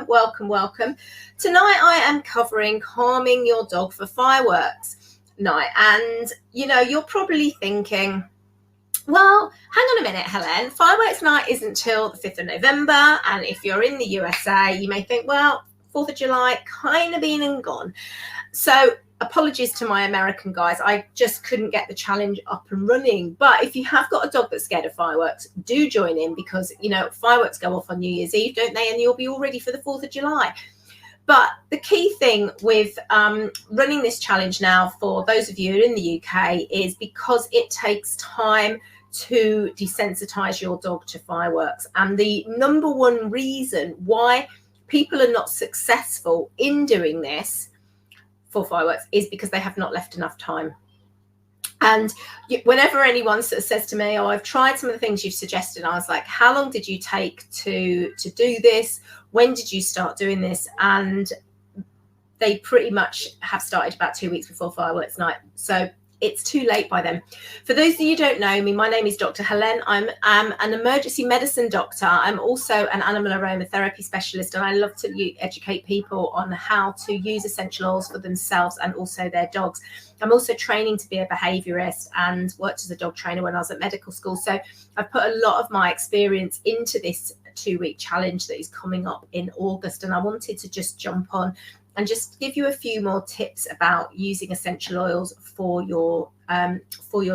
welcome. Tonight I am covering calming your dog for fireworks night. And, you're probably thinking, well, hang on a minute, Helen, fireworks night isn't till the 5th of November. And if you're in the USA, you may think, well, 4th of July, kind of been and gone. So apologies to my American guys, I just couldn't get the challenge up and running. But if you have got a dog that's scared of fireworks, do join in, because fireworks go off on New Year's Eve, don't they? And you'll be all ready for the 4th of July. But the key thing with running this challenge now for those of you in the UK is because it takes time to desensitize your dog to fireworks. And the number one reason why people are not successful in doing this for fireworks is because they have not left enough time. And whenever anyone sort of says to me, oh, I've tried some of the things you've suggested, I was like, how long did you take to do this? When did you start doing this? And they pretty much have started about 2 weeks before fireworks night. So it's too late by then. For those of you who don't know me, my name is Dr. Helen. I'm an emergency medicine doctor. I'm also an animal aromatherapy specialist, and I love to educate people on how to use essential oils for themselves and also their dogs. I'm also training to be a behaviourist and worked as a dog trainer when I was at medical school. So I've put a lot of my experience into this 2-week challenge that is coming up in August, and I wanted to just jump on and just give you a few more tips about using essential oils for your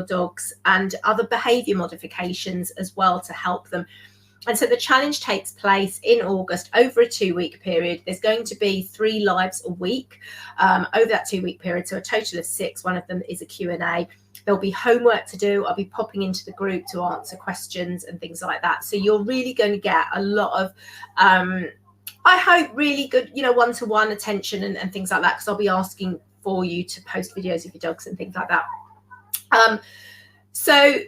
dogs and other behaviour modifications as well to help them. And so the challenge takes place in August over a 2-week period. There's going to be 3 lives a week over that 2-week period, so a total of 6. One of them is a Q&A. There'll be homework to do. I'll be popping into the group to answer questions and things like that. So you're really going to get a lot of I hope really good, one-to-one attention and things like that, because I'll be asking for you to post videos of your dogs and things like that. So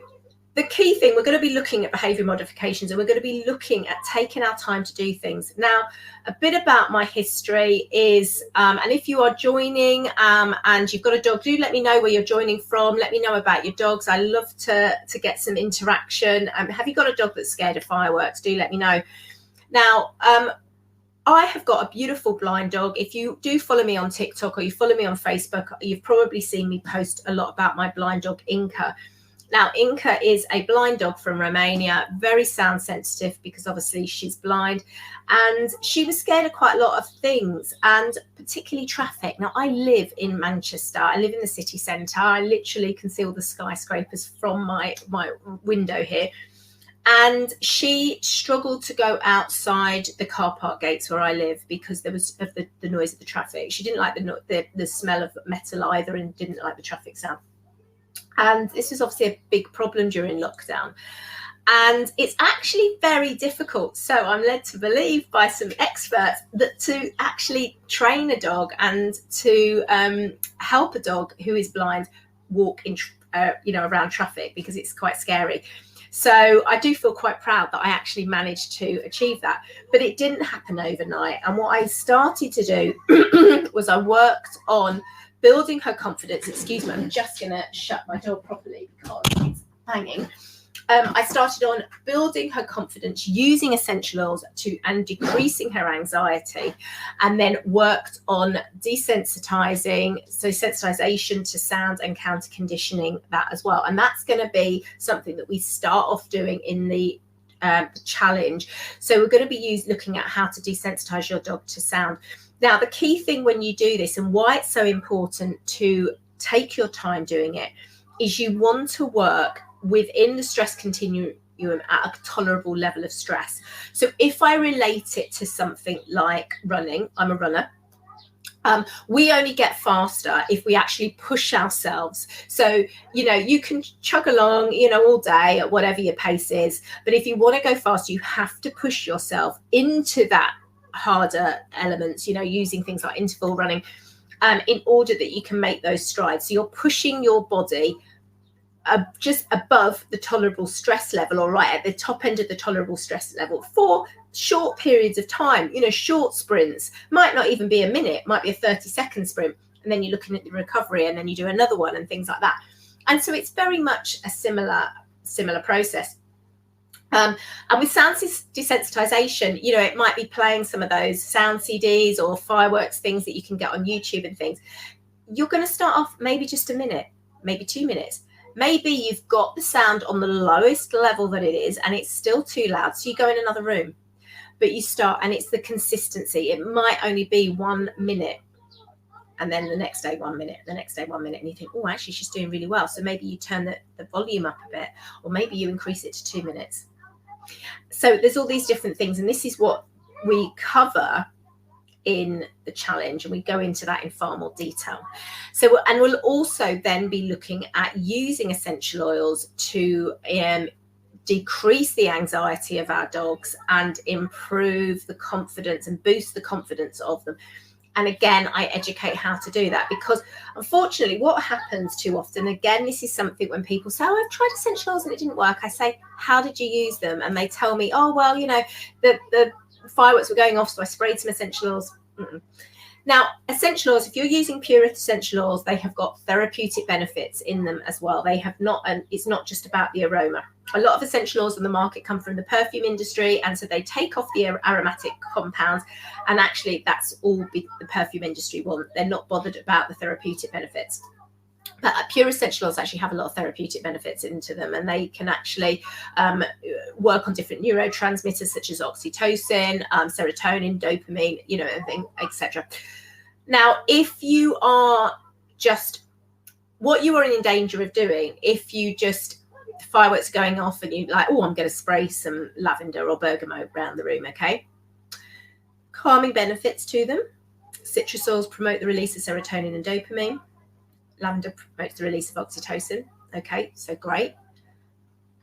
the key thing, we're going to be looking at behaviour modifications, and we're going to be looking at taking our time to do things. Now, a bit about my history is, and if you are joining and you've got a dog, do let me know where you're joining from. Let me know about your dogs. I love to get some interaction. Have you got a dog that's scared of fireworks? Do let me know. Now, I have got a beautiful blind dog. If you do follow me on TikTok or you follow me on Facebook, you've probably seen me post a lot about my blind dog, Inca. Now, Inca is a blind dog from Romania, very sound sensitive because obviously she's blind. And she was scared of quite a lot of things, and particularly traffic. Now, I live in Manchester. I live in the city centre. I literally can see all the skyscrapers from my window here. And she struggled to go outside the car park gates where I live because there was of the noise of the traffic. She didn't like the smell of metal either, and didn't like the traffic sound. And this is obviously a big problem during lockdown. And it's actually very difficult. So I'm led to believe by some experts that to actually train a dog and to help a dog who is blind walk in around traffic, because it's quite scary. So I do feel quite proud that I actually managed to achieve that, but it didn't happen overnight. And what I started to do was I worked on building her confidence. Excuse me, I'm just going to shut my door properly because it's banging. I started on building her confidence using essential oils and decreasing her anxiety, and then worked on desensitizing, so sensitization to sound and counter conditioning that as well. And that's going to be something that we start off doing in the challenge. So we're going to be looking at how to desensitize your dog to sound. Now, the key thing when you do this, and why it's so important to take your time doing it, is you want to work within the stress continuum at a tolerable level of stress. So if I relate it to something like running, I'm a runner. We only get faster if we actually push ourselves. So, you can chug along, all day at whatever your pace is. But if you want to go faster, you have to push yourself into that harder elements, using things like interval running, in order that you can make those strides. So you're pushing your body just above the tolerable stress level, or right at the top end of the tolerable stress level for short periods of time. Short sprints might not even be a minute, might be a 30-second sprint, and then you're looking at the recovery, and then you do another one and things like that. And so it's very much a similar process. And with sound desensitization, you know, it might be playing some of those sound CDs or fireworks things that you can get on YouTube and things. You're going to start off maybe just a minute, maybe 2 minutes. Maybe you've got the sound on the lowest level that it is and it's still too loud. So you go in another room, but you start, and it's the consistency. It might only be 1 minute. And then the next day, 1 minute, the next day, 1 minute. And you think, oh, actually, she's doing really well. So maybe you turn the volume up a bit, or maybe you increase it to 2 minutes. So there's all these different things. And this is what we cover in the challenge. And we go into that in far more detail. So, and we'll also then be looking at using essential oils to decrease the anxiety of our dogs and improve the confidence and boost the confidence of them. And again, I educate how to do that, because unfortunately what happens too often, again, this is something when people say, oh, I've tried essential oils and it didn't work. I say, how did you use them? And they tell me, oh, well, you know, the fireworks were going off, so I sprayed some essential oils. Now, essential oils, if you're using pure essential oils, they have got therapeutic benefits in them as well. They have not, and it's not just about the aroma. A lot of essential oils on the market come from the perfume industry, and so they take off the aromatic compounds, and actually that's all the perfume industry want. They're not bothered about the therapeutic benefits. But pure essential oils actually have a lot of therapeutic benefits into them, and they can actually work on different neurotransmitters such as oxytocin, serotonin, dopamine, you know, etc. Now, if you are just, what you are in danger of doing, if you just, fireworks going off and you like, oh, I'm going to spray some lavender or bergamot around the room, okay? Calming benefits to them. Citrus oils promote the release of serotonin and dopamine. Lavender promotes the release of oxytocin. Okay, so great.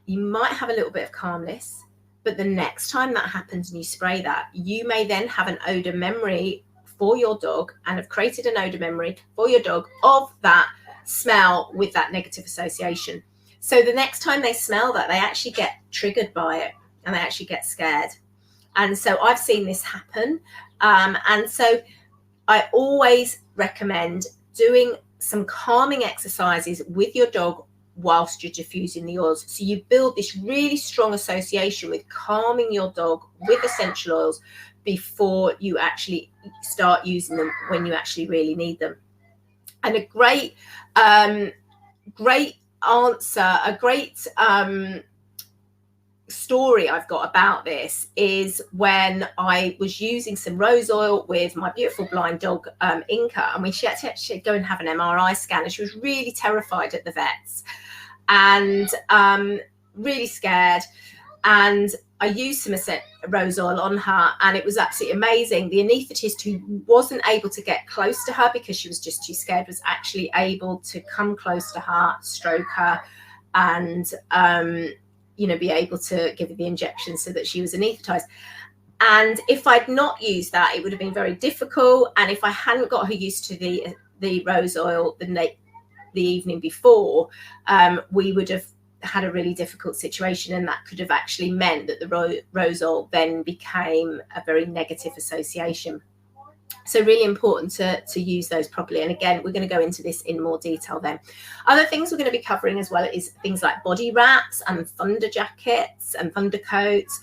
You might have a little bit of calmness, but the next time that happens and you spray that, you may then have an odor memory for your dog, and have created an odor memory for your dog of that smell with that negative association. So the next time they smell that, they actually get triggered by it and they actually get scared. And so I've seen this happen. And so I always recommend doing some calming exercises with your dog whilst you're diffusing the oils. So you build this really strong association with calming your dog with essential oils before you actually start using them when you actually really need them. And a great answer, a great story I've got about this is when I was using some rose oil with my beautiful blind dog, Inca, and she had to actually go and have an MRI scan, and she was really terrified at the vets and really scared. And I used some rose oil on her, and it was absolutely amazing. The anaesthetist, who wasn't able to get close to her because she was just too scared, was actually able to come close to her, stroke her, and you know, be able to give her the injection so that she was anaesthetized. And if I'd not used that, it would have been very difficult. And if I hadn't got her used to the rose oil the evening before, we would have had a really difficult situation, and that could have actually meant that the rose oil then became a very negative association. So really important to use those properly. And again, we're going to go into this in more detail then. Other things we're going to be covering as well is things like body wraps and thunder jackets and thunder coats,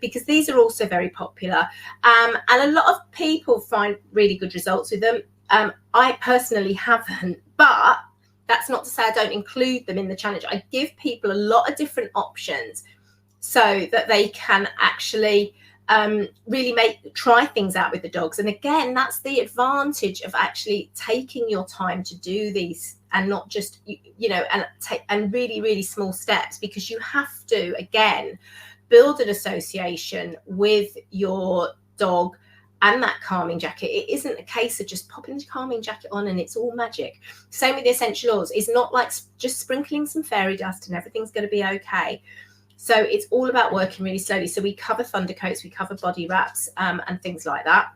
because these are also very popular. And a lot of people find really good results with them. I personally haven't, but that's not to say I don't include them in the challenge. I give people a lot of different options so that they can actually really try things out with the dogs. And again, that's the advantage of actually taking your time to do these, and not just, you know, and really, really small steps, because you have to, again, build an association with your dog and that calming jacket. It isn't a case of just popping the calming jacket on and it's all magic. Same with the essential oils. It's not like just sprinkling some fairy dust and everything's going to be okay. So it's all about working really slowly. So we cover thunder coats, we cover body wraps, and things like that.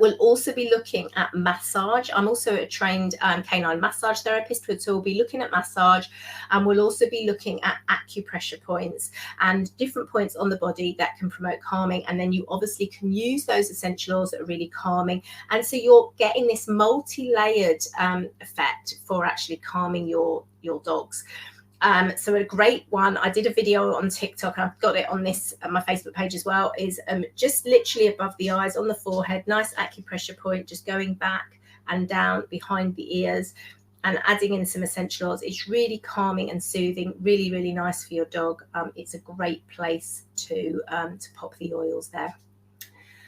We'll also be looking at massage. I'm also a trained canine massage therapist, so we'll be looking at massage, and we'll also be looking at acupressure points and different points on the body that can promote calming. And then you obviously can use those essential oils that are really calming. And so you're getting this multi-layered effect for actually calming your dogs. So a great one, I did a video on TikTok, I've got it on my Facebook page as well, is just literally above the eyes, on the forehead, nice acupressure point, just going back and down behind the ears and adding in some essential oils. It's really calming and soothing, really, really nice for your dog. It's a great place to pop the oils there.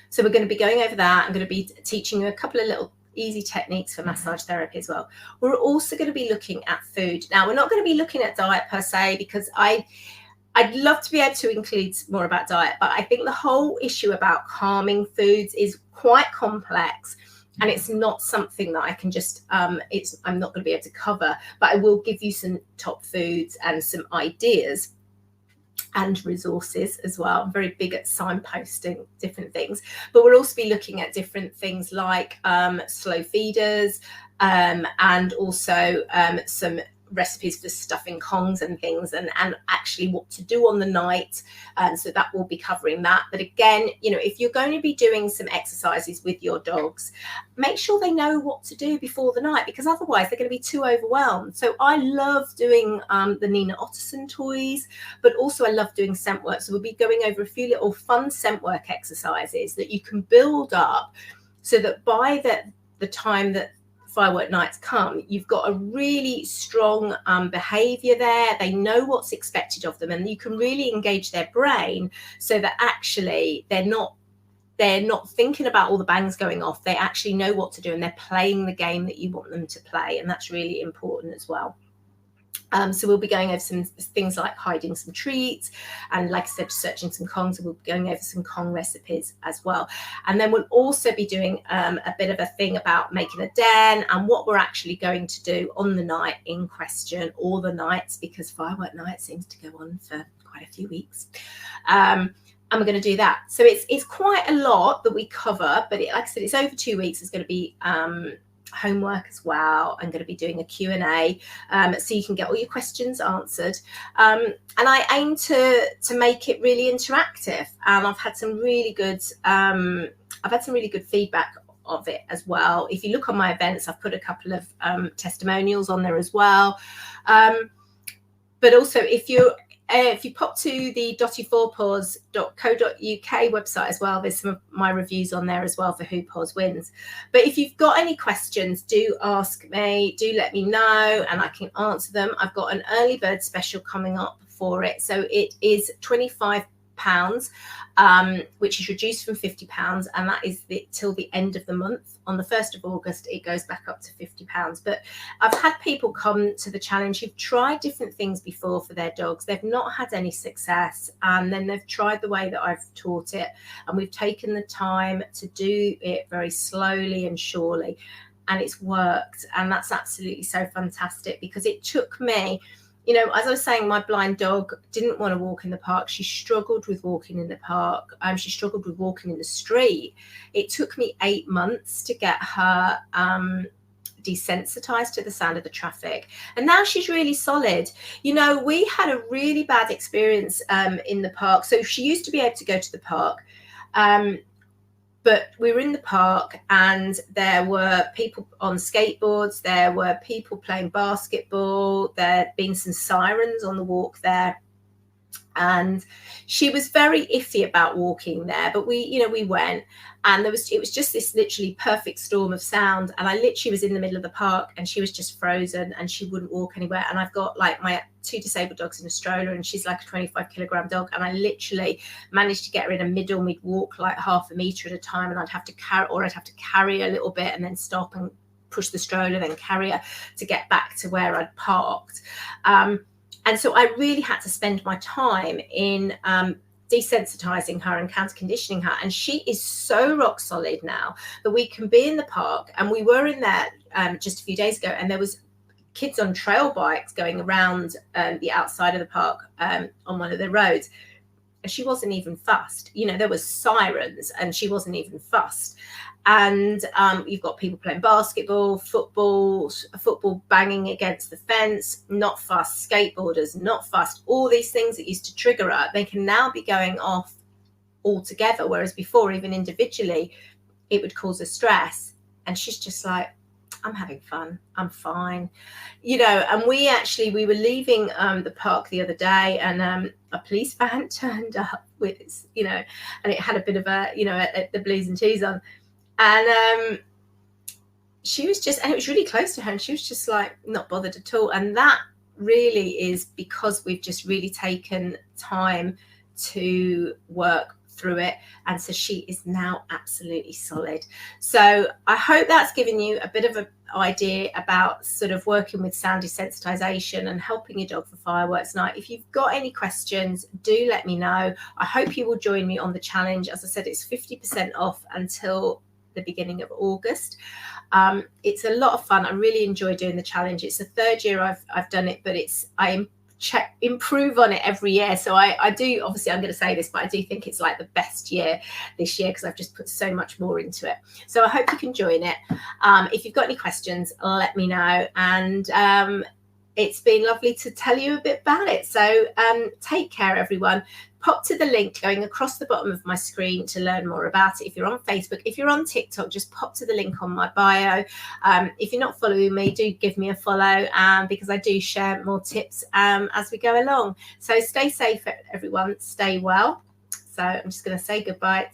So we're going to be going over that. I'm going to be teaching you a couple of little easy techniques for massage therapy as well. We're also going to be looking at food. Now, we're not going to be looking at diet per se, because I'd love to be able to include more about diet, but I think the whole issue about calming foods is quite complex, and it's not something that I can just, I'm not going to be able to cover, but I will give you some top foods and some ideas and resources as well. I'm very big at signposting different things, but we'll also be looking at different things like slow feeders, and also some recipes for stuffing Kongs and things, and actually what to do on the night. So that will be covering that. But again, if you're going to be doing some exercises with your dogs, make sure they know what to do before the night, because otherwise they're going to be too overwhelmed. So I love doing the Nina Otterson toys, but also I love doing scent work. So we'll be going over a few little fun scent work exercises that you can build up, so that by the time that firework nights come, you've got a really strong behavior there. They know what's expected of them, and you can really engage their brain so that actually they're not thinking about all the bangs going off. They actually know what to do, and they're playing the game that you want them to play, and that's really important as well. So we'll be going over some things like hiding some treats, and like I said, searching some Kongs. So we'll be going over some Kong recipes as well. And then we'll also be doing a bit of a thing about making a den, and what we're actually going to do on the night in question, or the nights, because firework night seems to go on for quite a few weeks. And we're going to do that. So it's quite a lot that we cover, but like I said, it's over 2 weeks. It's going to be homework as well. I'm going to be doing a Q&A, so you can get all your questions answered, and I aim to make it really interactive, and I've had some really good feedback of it as well. If you look on my events, I've put a couple of testimonials on there as well, but also if you pop to the dotty4paws.co.uk website as well, there's some of my reviews on there as well for Who Paws Wins. But if you've got any questions, do ask me, do let me know, and I can answer them. I've got an early bird special coming up for it. So it is £25, which is reduced from £50, and that is till the end of the month. On the 1st of August, it goes back up to £50. But I've had people come to the challenge who've tried different things before for their dogs. They've not had any success, and then they've tried the way that I've taught it, and we've taken the time to do it very slowly and surely, and it's worked. And that's absolutely so fantastic, because it took me, as I was saying, my blind dog didn't want to walk in the park. She struggled with walking in the park. She struggled with walking in the street. It took me 8 months to get her desensitized to the sound of the traffic. And now she's really solid. We had a really bad experience in the park. So she used to be able to go to the park. But we were in the park, and there were people on skateboards, there were people playing basketball, there'd been some sirens on the walk there. And she was very iffy about walking there, but we went, and it was just this literally perfect storm of sound. And I literally was in the middle of the park, and she was just frozen, and she wouldn't walk anywhere. And I've got like my 2 disabled dogs in a stroller, and she's like a 25-kilogram dog. And I literally managed to get her in a middle, and we'd walk like half a meter at a time, and I'd have to carry a little bit and then stop and push the stroller, then carry her to get back to where I'd parked. And so I really had to spend my time in desensitizing her and counter conditioning her. And she is so rock solid now that we can be in the park. And we were in there just a few days ago, and there was kids on trail bikes going around the outside of the park on one of the roads. And she wasn't even fussed. There was sirens, and she wasn't even fussed. And you've got people playing basketball, football banging against the fence, not fussed. Skateboarders, not fussed. All these things that used to trigger her, they can now be going off altogether, whereas before, even individually, it would cause her stress. And she's just like, I'm having fun. I'm fine. You know, and we were leaving the park the other day, and a police van turned up with, you know, and it had a bit of a, you know, the blues and cheese on. And she was just, and it was really close to her, and she was just like not bothered at all. And that really is because we've just really taken time to work through it, and so she is now absolutely solid. So I hope that's given you a bit of an idea about sort of working with sound desensitization and helping your dog for fireworks night. If you've got any questions, do let me know. I hope you will join me on the challenge. As I said, it's 50% off until the beginning of August. It's a lot of fun. I really enjoy doing the challenge. It's the third year I've done it, but I improve on it every year. So I do, obviously I'm going to say this, but I do think it's like the best year this year because I've just put so much more into it. So I hope you can join it. If you've got any questions, let me know. And it's been lovely to tell you a bit about it. So take care, everyone. Pop to the link going across the bottom of my screen to learn more about it. If you're on Facebook, if you're on TikTok, just pop to the link on my bio. If you're not following me, do give me a follow because I do share more tips as we go along. So stay safe, everyone. Stay well. So I'm just going to say goodbye.